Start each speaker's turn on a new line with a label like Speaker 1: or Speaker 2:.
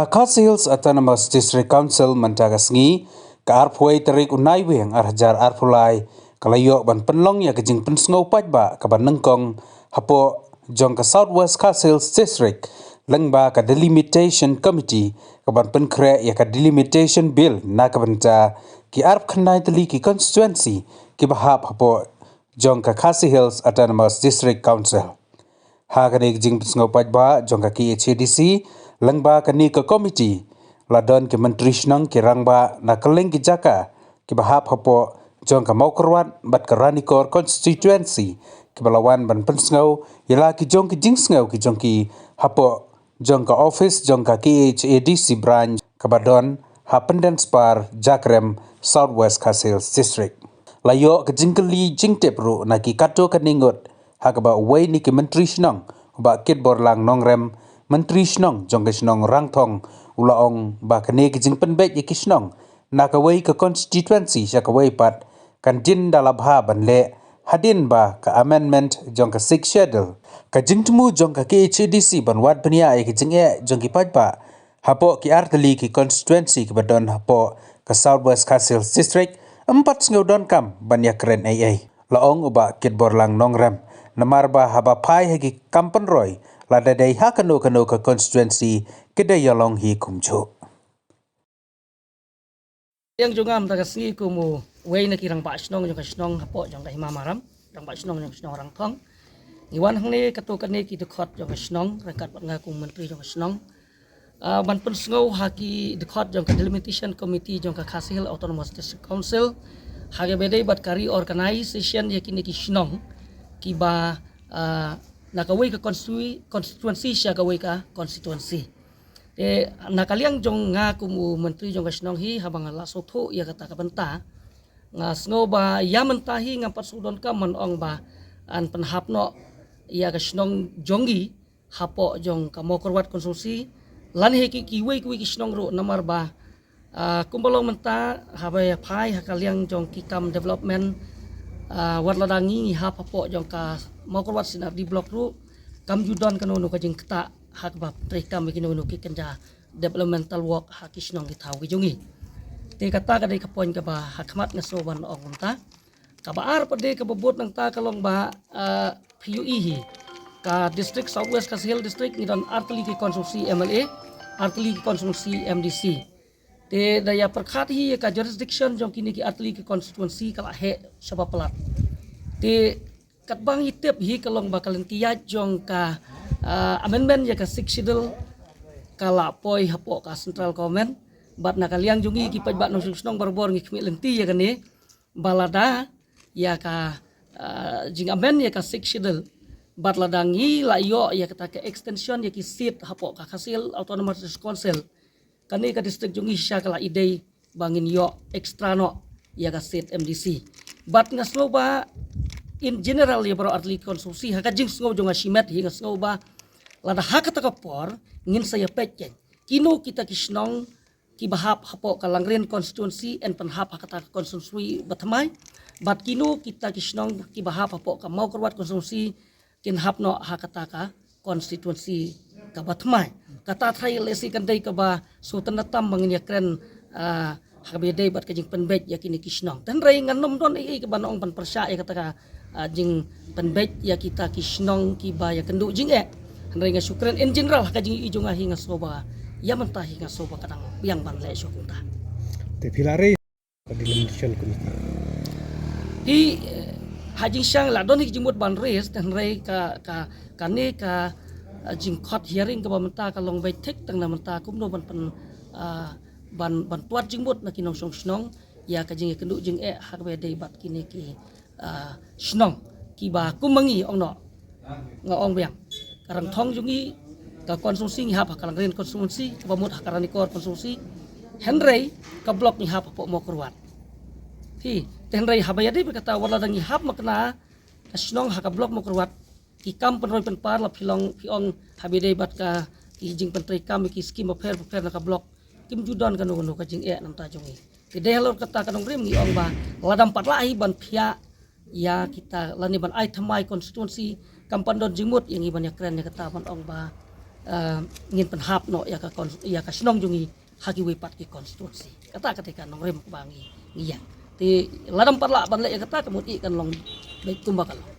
Speaker 1: Khasi Hills Autonomous District Council mentagasngi ka arphuai tarik unai weng arhajar arphulai kalayo ban penlong ya kejing pensngau pajba ka ban nengkong hapo jong ka Southwest Khasi Hills District lengba ka delimitation committee ka ban penkre ya ka delimitation bill na ka banta ki arp khnai tali ki constituency ki bahap hapo jong ka Khasi Hills Autonomous District Council ha ka nek jing pensngau pajba jong ka ki HDC lengba kani ke komiti ladon ke menteri senang ke rangba na keleng ke jaka ke bahap hapo jong ka mau kerwat bat ke ranikor constituency ke balawan ban pensngau yala ki jong ki jingsngau ki jong ki hapo jong ka office jong ka KHADC branch ke badon hapenden spar jakrem Southwest Khasi Hills District layo ke jingkeli jingtep ru na ki kato kaningot hakaba wei ni ke menteri senang ba kit borlang nongrem Menteri Senong jong ke Senong Rangthong ulaong ba kene ke jing penbek ye ke Senong na ka wei ke constituency sya ka wei pat kan din dalabha ban le hadin ba ka amendment jong ka six schedule ka jing temu jong ka KHDC ban wat penia ye ke jing jong ki pajpa hapo ki arteli ki constituency ke badon hapo ka Southwest Khasi Hills District empat sengau don kam ban ya keren ai laong uba kit borlang nongrem namar ba haba pai hegi kampen roy lada dai hakano ka constituency kedai yalong hi kumcho
Speaker 2: yang jungam tagasi kumu wei na kirang ba snong jong ka snong hapo jong ka himamaram rang ba snong jong snong rang thong iwan hangne katukan ni ki dekhot jong ka snong rekat nga ku menteri jong ka snong ban pen sngo haki dekhot jong ka delimitation committee jong ka Khasi Hills Autonomous District Council hage bedai bat kari organization yakini ki snong ki ba nakaway ka constituency siya kaway ka constituency nakaliang jong nga kumu menteri jong ka Senong hi habang laso tho ya kata kabanta nga sngo ba yaman tahi nga patsudon ka manong ba an panhapno ya ka Senong jongi hapo jong ka mokorwat konsulsi lan he ki kiway ki Senong ro namar ba kumbalong menta habay phai hakaliang jong kikam development warladangi hap hapo jong ka mokorwat sinar di blok ru kam judon kanono ka jing kta hak ba trekam kinono ki kanja developmental work hak Senong ki thau ki jongi te kata ka dei ka poin ka ba hakmat nga soban ong ta ka ba ar pade ka bobot nang ta kalong ba PUE hi ka district Southwest Khasi Hills district ngidon artli ki konstruksi MLA artli ki konstruksi MDC te daya perkhat hi ka jurisdiction jong kini ki artli ki constituency kala he saba pelat te katbang itep hi kalong bakalan kiyat jong ka amendment ya ka six schedule kala poi hapo ka central government bat nakaliang jongi ki pajba nong Senong barbor ngi kmi lenti ya kane balada ya ka jing amendment ya ka six schedule bat ladangi layo ya kata ka extension ya ki seat hapo ka Khasi Hills Autonomous Council kani ka district jongi sya kala idei bangin yo extra no ya ka seat MDC bat nga slow ba in general ya baro artli konstruksi haka jing sngo jonga simet hinga sngo ba lada haka takapor ngin saya pecen kino kita ki Senong ki bahap hapo kalangren constituency and panhap haka konstitusi batmai bat kino kita ki Senong ki bahap hapo ka mau korwat konstitusi kin hapno haka ka konstitusi ka batmai kata trai lesi kandai ka ba sultan natam bangin ya kren habedai bat kajing penbet yakini ki Senong dan rai nganom don ka banong pan persya ya kata ka jing penbet ya kita ki Senong ki ba ya kendu jing rai nga syukran in general ka jing ijong hinga soba ya mentah hinga soba kadang biang ban le syukunta
Speaker 3: te pilare delimitation committee
Speaker 2: di hajing syang la don jimut ban res dan rai ka ne ka jing court hearing ka menta ka long bai tek tang na menta kumno ban pen ban tuat jingmut na kinong Senong ya ka jing kendu jing hak be dei bat kini ki Senong ki ba kumangi ong no nga ong biang karang thong jungi ka konstruksi ngi hap kalang ren konstruksi ka bamut hakarani kor konstruksi henrei ka blok ni hap po mo kurwat hi henrei habaya dei berkata wala dangi hap makna Senong haka blok mo kurwat ki kam penroy penpar la piong habidei bat ka ki jing pentri kam ki skim of fair na ka blok kim judon kanu ka jing nam ta jongi ki dei halor kata kanong rim ni ong ba ladam pat lai ban phia ya kita lani ban ai thamai constituency kampandon jingmut yang iban ya keren ya kata ban ong ba ngin penhap no ya ka snong jungi haki wipat ki konstruksi kata ketika nong rem bangi iya ti ladam parla ban le kata kemudian kan long baik tumbak kalau